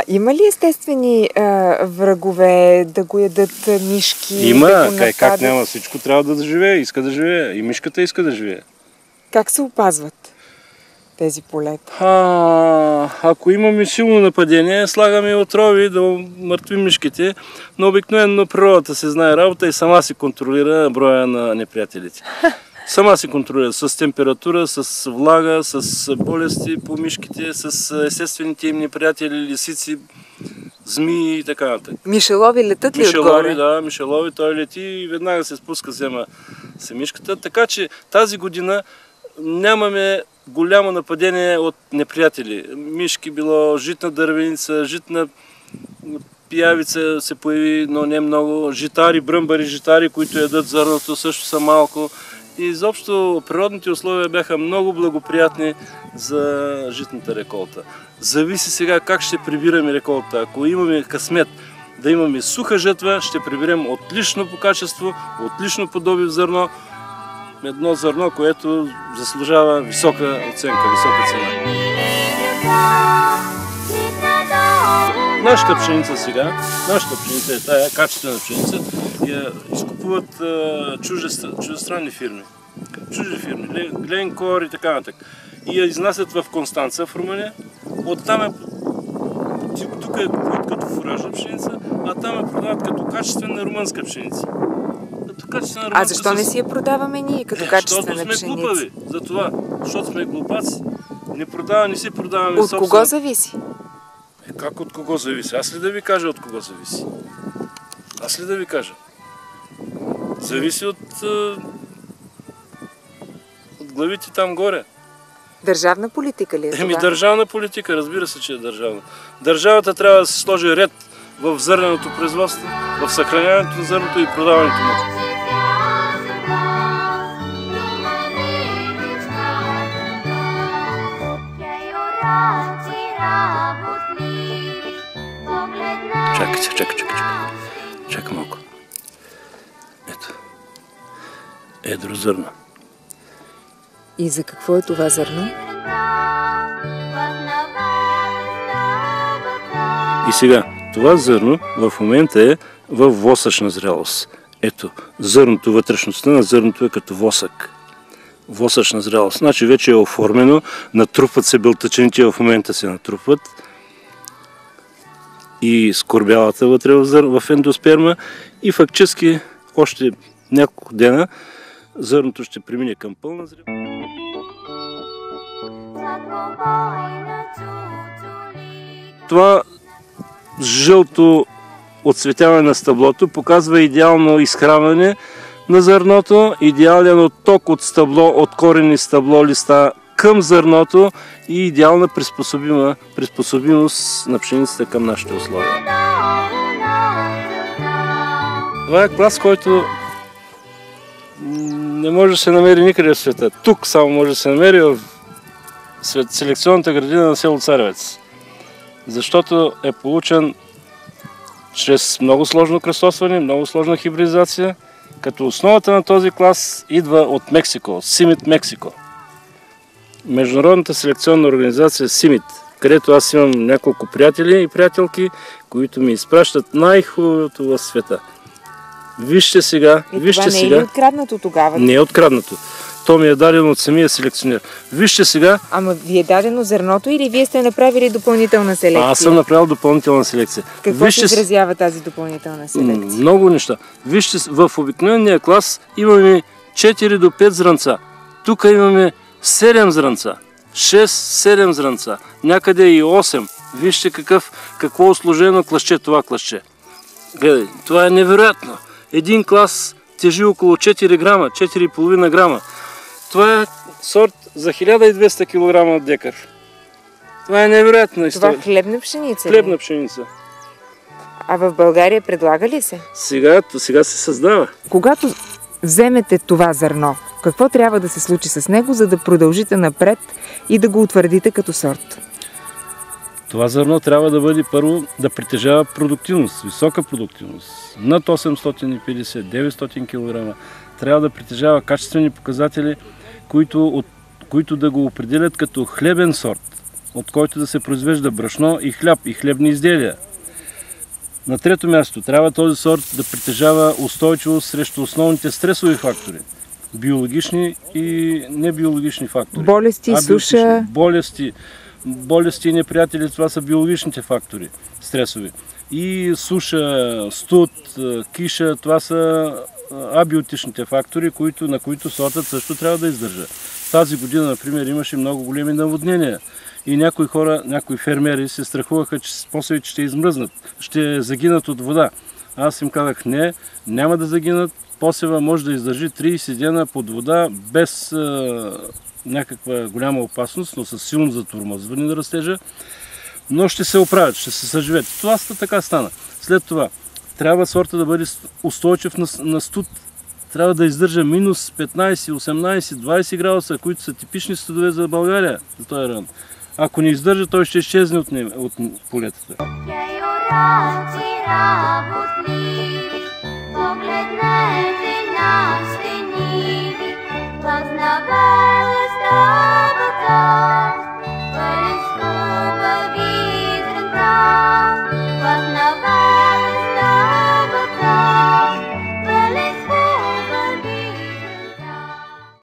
Има ли естествени врагове да го ядат мишки? Има, да как няма, всичко трябва да живее, иска да живее. И мишката иска да живее. Как се опазват тези полета? Ако имаме силно нападение, слагаме отрови да мъртвим мишките, но обикновено природата се знае работа и сама си контролира броя на неприятелите. Сама си контролира с температура, с влага, с болести по мишките, с естествените им неприятели, лисици, змии и така нататък. Мишелови летат ли отгоре? Да, мишелови, той лети и веднага се спуска, взема се мишката. Така че тази година нямаме голямо нападение от неприятели. Мишки било, житна дървеница, житна пиявица се появи, но не много. Житари, бръмбари, житари, които ядат зърното, също са малко. И изобщо природните условия бяха много благоприятни за житната реколта. Зависи сега как ще прибираме реколта. Ако имаме късмет да имаме суха жътва, ще приберем отлично по качество, отлично по добив зърно. Едно зърно, което заслужава висока оценка, висока цена. Нашата пшеница сега, нашата пшеница е тая качествена пшеница, я изкупуват чуждестранни фирми. Чужди фирми, Гленкор и така нататък. И я изнасят в Констанца, в Румъния. Оттам е, тук е купуват като фуражна пшеница, а там е продават като качествена румънска пшеница. А защо не си я продаваме ние като качествена пшеница? Защото сме глупави. За това, защото сме глупаци. Не си продаваме собствено. От кого зависи? Как от кого зависи? Аз ли да ви кажа от кого зависи? Аз ли да ви кажа? Зависи от главите там горе. Държавна политика ли е това? Държавна политика, разбира се, че е държавна. Държавата трябва да се сложи ред в зърненото производство, в съхраняването на зърното и продаването му. Чакай малко. Ето. Едро зърно. И за какво е това зърно? И сега, това зърно в момента е в восъчна зрелост. Ето, зърното, вътрешността на зърното е като восък. Восъчна зрелост. Значи вече е оформено, натрупват се белтъчените, в момента се натрупват. И скорбялата вътре в ендосперма. И фактически още няколко дена зърното ще премине към пълна зрелост. Това жълто отцветяване на стъблото показва идеално изхранване на зърното, идеален отток от стъбло, от корени стъбло, листа към зърното и идеална приспособимост на пшеницата към нашите условия. Това е клас, който не може да се намери никъде в света. Тук само може да се намери в селекционната градина на село Царевец. Защото е получен чрез много сложно кръстосване, много сложна хибридизация, като основата на този клас идва от Мексико, Симит, Мексико. Международната селекционна организация Симит, където аз имам няколко приятели и приятелки, които ми изпращат най-хубавото в света. Вижте сега, това не е ли откраднато тогава? Не е откраднато. То ми е дадено от самия селекционер. Вижте сега... Ама ви е дадено зърното или вие сте направили допълнителна селекция? Аз съм направил допълнителна селекция. Какво се изразява тази допълнителна селекция? Много неща. Вижте, в обикновения клас имаме 4 до 5 зранца. Тук имаме 7 зранца. 6-7 зранца. Някъде и 8. Вижте какво осложено класче това класче. Гледай, това е невероятно. Един клас тежи около 4 грама, 4,5 грама. Това е сорт за 1200 кг от декар. Това е невероятна история. Това хлебна пшеница? Хлебна пшеница. А в България предлага ли се? Сега се създава. Когато вземете това зърно, какво трябва да се случи с него, за да продължите напред и да го утвърдите като сорт? Това зърно трябва да бъде първо да притежава продуктивност, висока продуктивност. Над 850-900 кг. Трябва да притежава качествени показатели, които да го определят като хлебен сорт. от който да се произвежда брашно и хляб и хлебни изделия. На трето място, трябва този сорт да притежава устойчивост срещу основните стресови фактори. Биологични и небиологични фактори. Болести, суша. Болести и неприятели, това са биологичните фактори, стресови. И суша, студ, киша, това са абиотичните фактори, на които сортът също трябва да издържа. Тази година, например, имаше много големи наводнения и някои хора, някои фермери се страхуваха, че посевите ще измръзнат, ще загинат от вода. Аз им казах, не, няма да загинат, посева може да издържи 30 дена под вода без някаква голяма опасност, но със силно затормозване на растежа, но ще се оправят, ще се съживят. Това така стана. След това трябва сорта да бъде устойчив на студ. Трябва да издържа минус 15, 18, 20 градуса, които са типични студове за България, за този район. Ако не издържа, той ще изчезне от полетата. Погледне